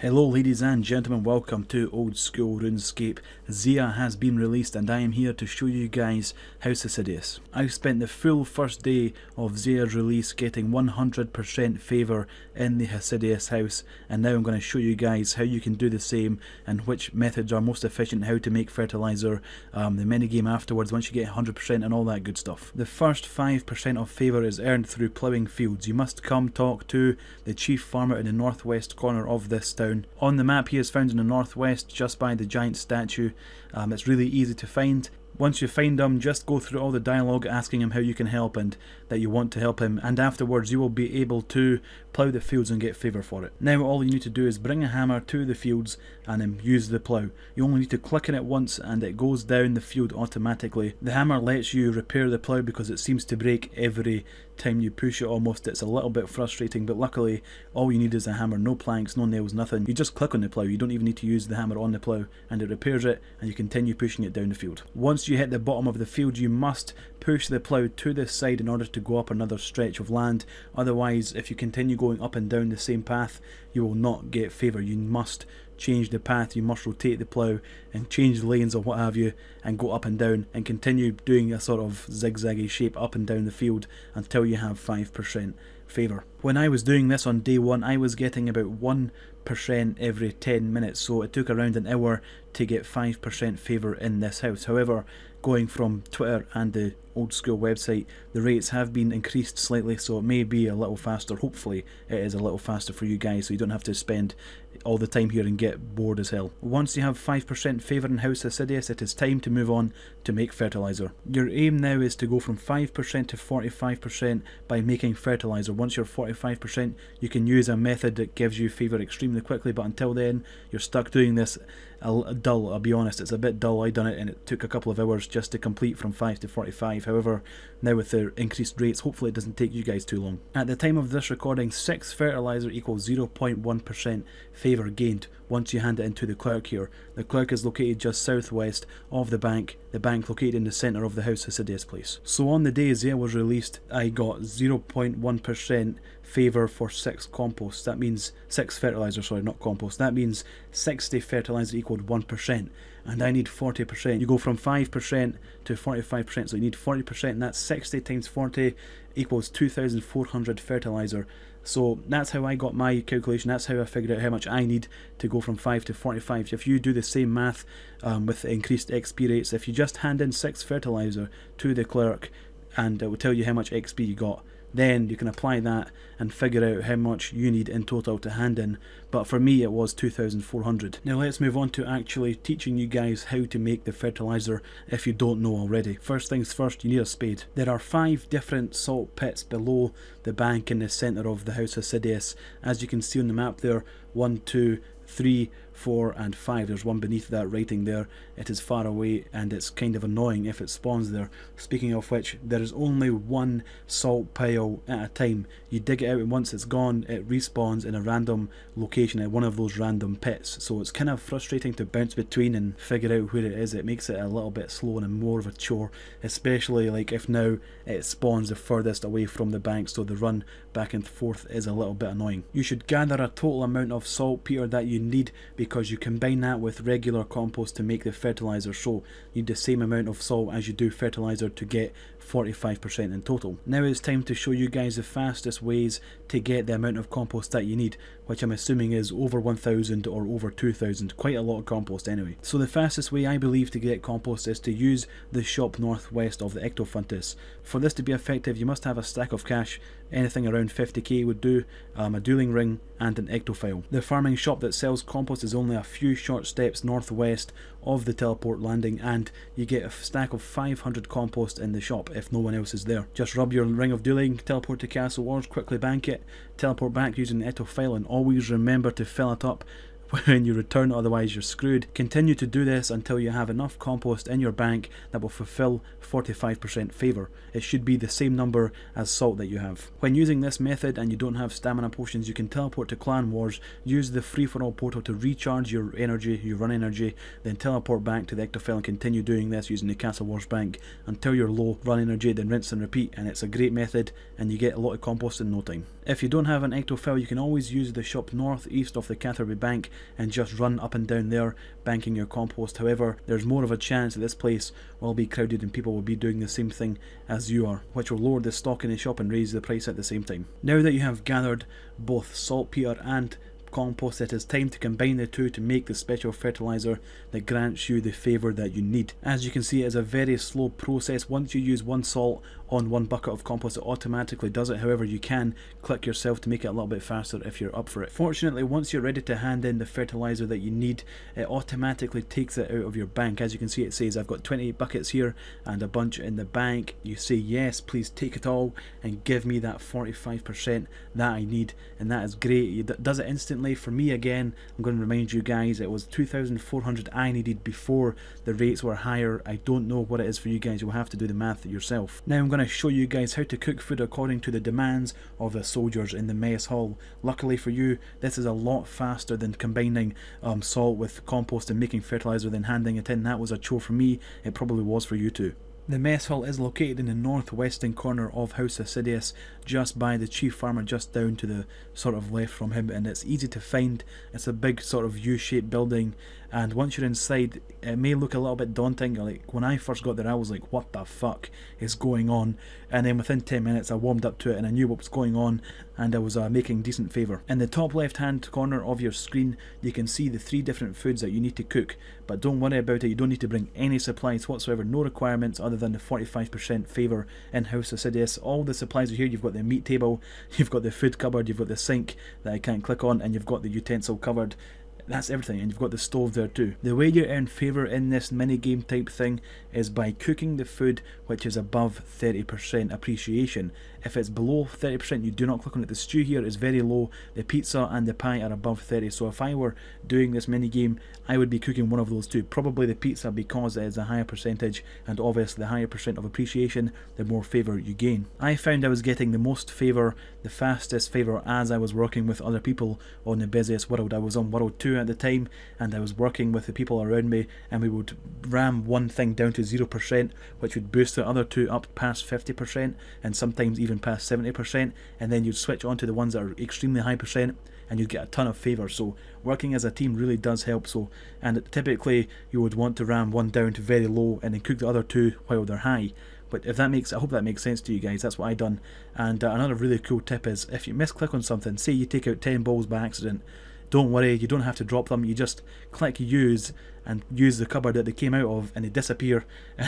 Hello ladies and gentlemen, welcome to Old School RuneScape. Zeah has been released and I am here to show you guys House Hosidius. I've spent the full first day of Zeah's release getting 100% favour in the Hosidius house, and now I'm going to show you guys how you can do the same and which methods are most efficient, how to make fertilizer, the minigame afterwards once you get 100% and all that good stuff. The first 5% of favour is earned through ploughing fields. You must come talk to the chief farmer in the northwest corner of this town. On the map he is found in the northwest just by the giant statue. It's really easy to find. Once you find him, just go through all the dialogue asking him how you can help and that you want to help him, and afterwards you will be able to plough the fields and get favour for it. Now all you need to do is bring a hammer to the fields and then use the plough. You only need to click on it once and it goes down the field automatically. The hammer lets you repair the plough because it seems to break every time you push it almost. It's a little bit frustrating, but luckily all you need is a hammer, no planks, no nails, nothing. You just click on the plough, you don't even need to use the hammer on the plough, and it repairs it and you continue pushing it down the field. Once you hit the bottom of the field you must push the plough to this side in order to go up another stretch of land. Otherwise, if you continue going up and down the same path, you will not get favour. You must change the path, you must rotate the plough and change the lanes or what have you and go up and down and continue doing a sort of zigzaggy shape up and down the field until you have 5% favour. When I was doing this on day 1 I was getting about 1% every 10 minutes, so it took around an hour to get 5% favour in this house. However, going from Twitter and the Old School website, the rates have been increased slightly, so it may be a little faster. Hopefully it is a little faster for you guys so you don't have to spend all the time here and get bored as hell. Once you have 5% favour in House Hosidius, it is time to move on to make fertilizer. Your aim now is to go from 5% to 45% by making fertilizer. Once you're 45% you can use a method that gives you favour extremely quickly, but until then you're stuck doing this dull. I'll be honest, it's a bit dull. I done it and it took a couple of hours just to complete from 5 to 45. However, now with the increased rates, hopefully it doesn't take you guys too long. At the time of this recording, 6 fertilizer equals 0.1% favour gained once you hand it into the clerk here. The clerk is located just southwest of the bank located in the centre of the House Hosidius place. So on the day Zeah was released, I got 0.1% favour for 6 compost. That means 6 fertilizer, sorry, not compost. That means 60 fertilizer equaled 1%, and I need 40%. You go from 5% to 45%, so you need 40%, and that's 60 times 40 equals 2,400 fertilizer. So that's how I got my calculation. That's how I figured out how much I need to go from 5 to 45. If you do the same math with increased XP rates, if you just hand in 6 fertilizer to the clerk and it will tell you how much XP you got, then you can apply that and figure out how much you need in total to hand in. But for me it was 2,400. Now let's move on to actually teaching you guys how to make the fertilizer if you don't know already. First things first, you need a spade. There are 5 different salt pits below the bank in the centre of the House Hosidius. As you can see on the map there, 1, 2, 3, 4 and 5. There's one beneath that writing there. It is far away and it's kind of annoying if it spawns there. Speaking of which, there is only one salt pile at a time. You dig it out and once it's gone it respawns in a random location at one of those random pits, so it's kind of frustrating to bounce between and figure out where it is. It makes it a little bit slow and more of a chore, especially like if now it spawns the furthest away from the bank, so the run back and forth is a little bit annoying. You should gather a total amount of saltpeter that you need because you combine that with regular compost to make the fertilizer, so you need the same amount of salt as you do fertilizer to get 45% in total. Now it's time to show you guys the fastest ways to get the amount of compost that you need, which I'm assuming is over 1,000 or over 2,000, quite a lot of compost anyway. So the fastest way I believe to get compost is to use the shop northwest of the Ectofuntus. For this to be effective you must have a stack of cash, anything around 50k would do, a dueling ring and an ectofile. The farming shop that sells compost is only a few short steps northwest of the teleport landing, and you get a stack of 500 compost in the shop if no one else is there. Just rub your ring of dueling, teleport to Castle Wars, quickly bank it, teleport back using the ectofile, and always remember to fill it up when you return, otherwise you're screwed. Continue to do this until you have enough compost in your bank that will fulfill 45% favour. It should be the same number as salt that you have. When using this method and you don't have stamina potions, you can teleport to Clan Wars, use the free-for-all portal to recharge your energy, your run energy, then teleport back to the Ectofile and continue doing this using the Castle Wars bank until you're low run energy, then rinse and repeat, and it's a great method and you get a lot of compost in no time. If you don't have an Ectofile, you can always use the shop northeast of the Catherby bank and just run up and down there banking your compost. However, there's more of a chance that this place will be crowded and people will be doing the same thing as you are, which will lower the stock in the shop and raise the price at the same time. Now that you have gathered both saltpeter and compost, it is time to combine the two to make the special fertilizer that grants you the favour that you need. As you can see, it is a very slow process. Once you use one salt on one bucket of compost, it automatically does it. However, you can click yourself to make it a little bit faster if you're up for it. Fortunately, once you're ready to hand in the fertilizer that you need, it automatically takes it out of your bank. As you can see, it says I've got 28 buckets here and a bunch in the bank. You say yes, please take it all and give me that 45% that I need, and that is great. It does it instantly. For me, again, I'm going to remind you guys, it was 2,400 I needed before the rates were higher. I don't know what it is for you guys. You'll have to do the math yourself. Now I'm going to show you guys how to cook food according to the demands of the soldiers in the mess hall. Luckily for you, this is a lot faster than combining salt with compost and making fertilizer then handing it in. That was a chore for me. It probably was for you too. The mess hall is located in the northwestern corner of House Hosidius, just by the chief farmer, just down to the sort of left from him, and it's easy to find. It's a big sort of U-shaped building, and once you're inside, it may look a little bit daunting. Like when I first got there, I was like, what the fuck is going on? And then within 10 minutes I warmed up to it and I knew what was going on, and I was making decent favour. In the top left hand corner of your screen, you can see the 3 different foods that you need to cook, but don't worry about it. You don't need to bring any supplies whatsoever, no requirements other than the 45% favour in House Hosidius. All the supplies are here. You've got the meat table, you've got the food cupboard, you've got the sink that I can't click on, and you've got the utensil cupboard. That's everything, and you've got the stove there too. The way you earn favour in this mini game type thing is by cooking the food which is above 30% appreciation. If it's below 30%, you do not click on it. The stew here is very low. The pizza and the pie are above 30. So if I were doing this mini game, I would be cooking one of those two. Probably the pizza, because it is a higher percentage, and obviously the higher percent of appreciation, the more favour you gain. I found I was getting the most favour, the fastest favour, as I was working with other people on the busiest world. I was on World 2 at the time, and I was working with the people around me, and we would ram one thing down to 0%, which would boost the other two up past 50%, and sometimes even past 70%, and then you'd switch on to the ones that are extremely high percent, and you'd get a ton of favour. So working as a team really does help. So, and typically you would want to ram one down to very low and then cook the other two while they're high. But if that makes, I hope that makes sense to you guys. That's what I done. And another really cool tip is, if you misclick on something, say you take out 10 balls by accident, don't worry, you don't have to drop them. You just click use and use the cupboard that they came out of, and they disappear.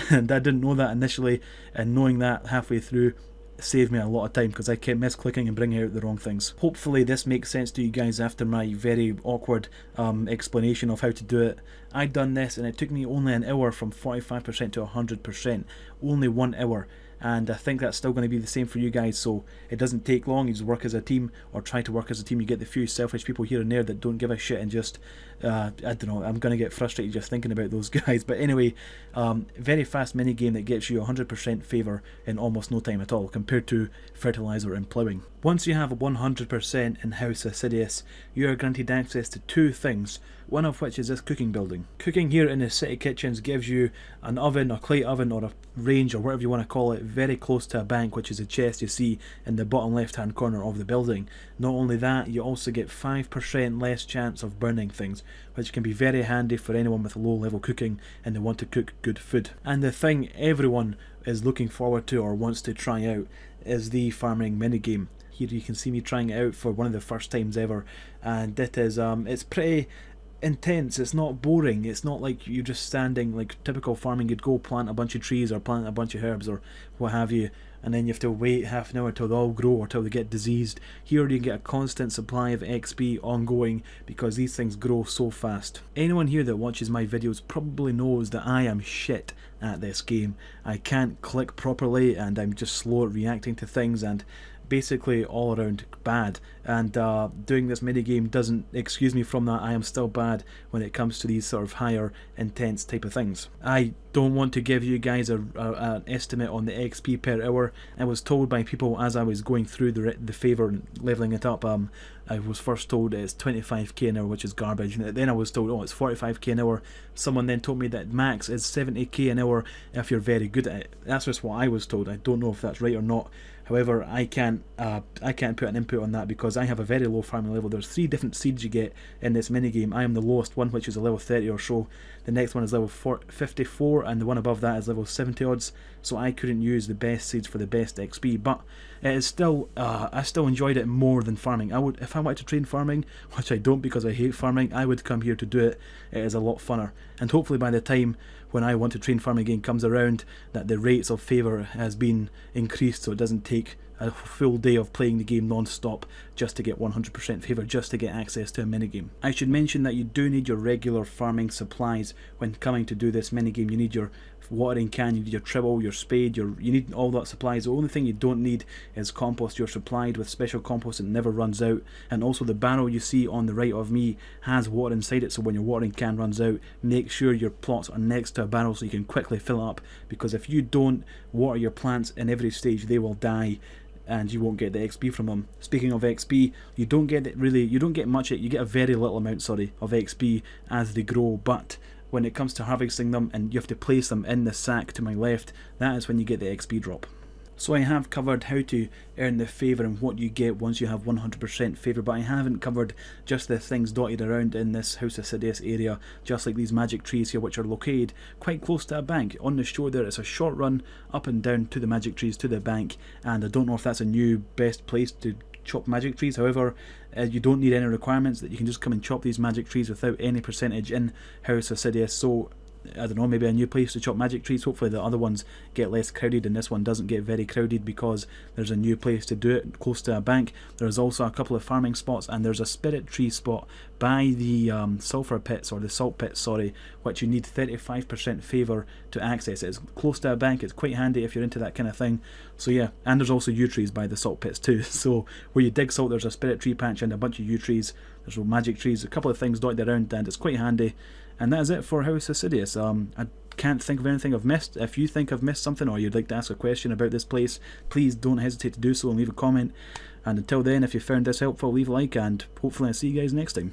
And I didn't know that initially, and knowing that halfway through saved me a lot of time, because I kept misclicking and bringing out the wrong things. Hopefully this makes sense to you guys after my very awkward explanation of how to do it. I done this and it took me only an hour from 45% to 100%. Only 1 hour. And I think that's still going to be the same for you guys, so it doesn't take long. You just work as a team, or try to work as a team. You get the few selfish people here and there that don't give a shit and just, I don't know, I'm going to get frustrated just thinking about those guys. But anyway, very fast mini game that gets you 100% favour in almost no time at all, compared to fertilizer and ploughing. Once you have 100% in House Hosidius, you are granted access to 2 things, one of which is this cooking building. Cooking here in the city kitchens gives you an oven, a clay oven, or a range, or whatever you want to call it, very close to a bank, which is a chest you see in the bottom left hand corner of the building. Not only that, you also get 5% less chance of burning things, which can be very handy for anyone with low level cooking and they want to cook good food. And the thing everyone is looking forward to or wants to try out is the farming minigame. Here you can see me trying it out for one of the first times ever, and it is it's pretty intense. It's not boring. It's not like you're just standing like typical farming. You'd go plant a bunch of trees or plant a bunch of herbs or what have you, and then you have to wait half an hour till they all grow or till they get diseased. Here you get a constant supply of XP ongoing, because these things grow so fast. Anyone here that watches my videos probably knows that I am shit at this game. I can't click properly, and I'm just slow at reacting to things, and basically all around bad, and doing this minigame doesn't excuse me from that. I am still bad when it comes to these sort of higher intense type of things. I don't want to give you guys an estimate on the XP per hour. I was told by people as I was going through the Favour and levelling it up, I was first told it's 25k an hour, which is garbage, and then I was told, oh, it's 45k an hour. Someone then told me that max is 70k an hour if you're very good at it. That's just what I was told. I don't know if that's right or not. However, I can't put an input on that because I have a very low farming level. There's 3 different seeds you get in this minigame. I am the lowest one, which is a level 30 or so. The next one is level 54, and the one above that is level 70 odds. So I couldn't use the best seeds for the best XP, but it is still, I still enjoyed it more than farming. If I wanted to train farming, which I don't because I hate farming, I would come here to do it. It is a lot funner, and hopefully by the time when I want to train farming again comes around, that the rates of Favour has been increased, so it doesn't take a full day of playing the game non-stop just to get 100% Favour, just to get access to a minigame. I should mention that you do need your regular farming supplies when coming to do this minigame. You need your watering can, you need your tribble, your spade, you need all that supplies. The only thing you don't need is compost. You're supplied with special compost that never runs out, and also the barrel you see on the right of me has water inside it, so when your watering can runs out, make sure your plots are next to a barrel so you can quickly fill it up, because if you don't water your plants in every stage, they will die and you won't get the XP from them. Speaking of XP, you don't get much, you get a very little amount, sorry, of XP as they grow, but when it comes to harvesting them and you have to place them in the sack to my left, that is when you get the XP drop. So I have covered how to earn the Favour and what you get once you have 100% Favour, but I haven't covered just the things dotted around in this House of Hosidius area, just like these magic trees here, which are located quite close to a bank. On the shore there, it's a short run up and down to the magic trees to the bank, and I don't know if that's a new best place to chop magic trees. However, you don't need any requirements, that you can just come and chop these magic trees without any percentage in House of Hosidius. So I don't know, maybe a new place to chop magic trees. Hopefully the other ones get less crowded and this one doesn't get very crowded because there's a new place to do it close to a bank. There's also a couple of farming spots, and there's a spirit tree spot by the sulphur pits, or the salt pits, sorry, which you need 35% Favour to access. It's close to a bank, it's quite handy if you're into that kind of thing. So yeah, and there's also yew trees by the salt pits too. So where you dig salt, there's a spirit tree patch and a bunch of yew trees. There's magic trees, a couple of things dotted around, and it's quite handy. And that is it for House of Hosidius. I can't think of anything I've missed. If you think I've missed something, or you'd like to ask a question about this place, please don't hesitate to do so and leave a comment. And until then, if you found this helpful, leave a like, and hopefully I'll see you guys next time.